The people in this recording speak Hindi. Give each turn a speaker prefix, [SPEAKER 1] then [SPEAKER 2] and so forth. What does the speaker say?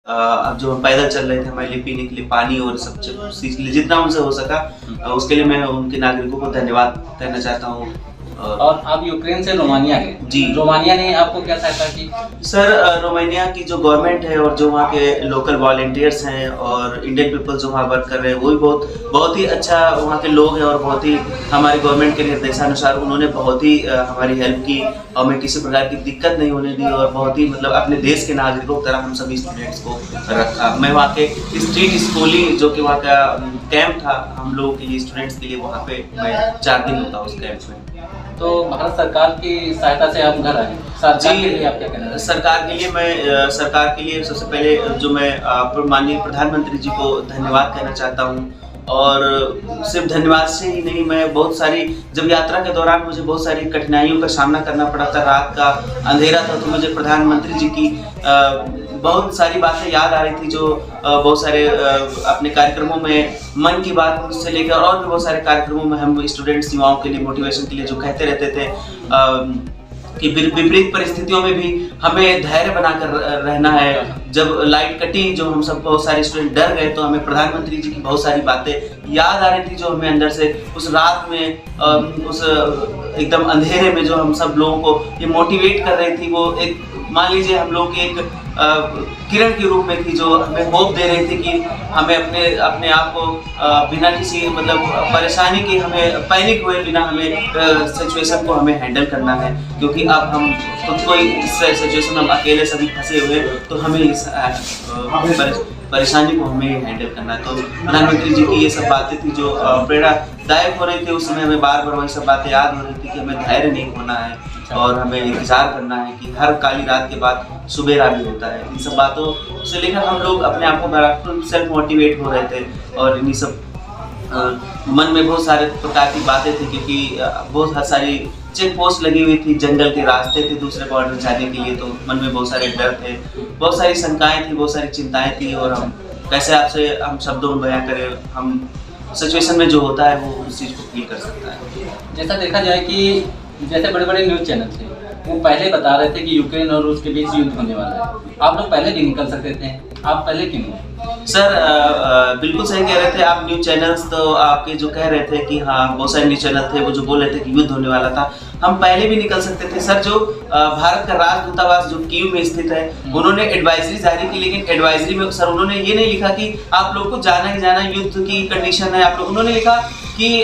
[SPEAKER 1] अब जो हम पैदल चल रहे थे हमारे लिए पीने के लिए पानी और सब चीज के लिए जितना उनसे हो सका उसके लिए मैं उनके नागरिकों को धन्यवाद कहना चाहता हूँ।
[SPEAKER 2] और आप यूक्रेन से रोमानिया गए
[SPEAKER 1] जी।
[SPEAKER 2] रोमानिया ने आपको क्या सहायता की?
[SPEAKER 1] सर रोमानिया की जो गवर्नमेंट है और जो वहाँ के लोकल वॉलंटियर्स हैं और इंडियन पीपल जो वहाँ वर्क कर रहे हैं वो भी बहुत ही अच्छा वहाँ के लोग हैं और बहुत ही हमारी गवर्नमेंट के निर्देशानुसार उन्होंने बहुत ही हमारी हेल्प की और हमें किसी प्रकार की दिक्कत नहीं होने दी और बहुत ही मतलब अपने देश के नागरिकों की तरह हम सभी स्टूडेंट्स को रखा। मैं वहाँ के स्ट्रीट स्कूली जो कि वहाँ का कैंप था हम लोगों के लिए स्टूडेंट्स के लिए वहाँ पे मैं 4 दिन रुका उस कैंप में।
[SPEAKER 2] तो भारत सरकार की सहायता से आप घर आए, सरकार के लिए आप क्या कहना चाहते हैं?
[SPEAKER 1] सरकार के लिए सबसे पहले जो मैं माननीय प्रधानमंत्री जी को धन्यवाद कहना चाहता हूँ और सिर्फ धन्यवाद से ही नहीं, मैं बहुत सारी जब यात्रा के दौरान मुझे बहुत सारी कठिनाइयों का सामना करना पड़ा था, रात का अंधेरा था, तो मुझे प्रधानमंत्री जी की बहुत सारी बातें याद आ रही थी जो बहुत सारे अपने कार्यक्रमों में मन की बात से लेकर और भी बहुत सारे कार्यक्रमों में हम स्टूडेंट्स युवाओं के लिए मोटिवेशन के लिए जो कहते रहते थे कि विपरीत परिस्थितियों में भी हमें धैर्य बनाकर रहना है। जब लाइट कटी जो हम सब बहुत सारे स्टूडेंट डर गए तो हमें प्रधानमंत्री जी की बहुत सारी बातें याद आ रही थी जो हमें अंदर से उस रात में उस एकदम अंधेरे में जो हम सब लोगों को ये मोटिवेट कर रही थी, वो एक मान लीजिए हम लोग की एक किरण के रूप में थी जो हमें होप दे रही थी कि हमें अपने आप को बिना किसी मतलब परेशानी के हमें पैनिक हुए बिना हमें सिचुएशन को हमें हैंडल करना है, क्योंकि अब हम खुद को इस सिचुएशन में हम अकेले सभी फंसे हुए तो हमें इस परेशानी को हमें हैंडल करना है। तो प्रधानमंत्री जी की ये सब बातें थी जो प्रेरणादायक हो रही थी। उस समय हमें बार बार वही सब बातें याद हो रही थी कि हमें धैर्य नहीं खोना है और हमें इंतजार करना है कि हर काली रात के बाद सुबेरा भी होता है। इन सब बातों से लेकर हम लोग अपने आप को सेल्फ मोटिवेट हो रहे थे और इन्हीं सब मन में बहुत सारे प्रकार की बातें थी, क्योंकि बहुत सारी चेक पोस्ट लगी हुई थी, जंगल के रास्ते थे दूसरे बॉर्डर जाने के लिए, तो मन में बहुत सारे डर थे, बहुत सारी शंकाएं थी, बहुत सारी चिंताएं थी और हम कैसे आपसे हम शब्दों में बयां करें, हम सिचुएशन में जो होता है वो उस चीज़ को फील कर सकता है।
[SPEAKER 2] जैसा देखा जाए कि जैसे बड़े बड़े न्यूज़ चैनल थे वो पहले बता रहे थे कि यूक्रेन और रूस के बीच युद्ध होने वाला है, आप लोग पहले भी निकल सकते थे, आप पहले क्यों नहीं?
[SPEAKER 1] सर बिल्कुल सही कह रहे थे आप। न्यूज़ चैनल्स तो आपके जो कह रहे थे कि हाँ बहुत सारे न्यूज़ चैनल थे वो जो बोल रहे थे कि युद्ध होने वाला था, हम पहले भी निकल सकते थे। सर जो भारत का राजदूतावास जो कीव में स्थित है उन्होंने एडवाइजरी जारी की, लेकिन एडवाइजरी में सर उन्होंने ये नहीं लिखा कि आप लोग को जाना ही जाना, युद्ध की कंडीशन है आप लोग, उन्होंने लिखा कि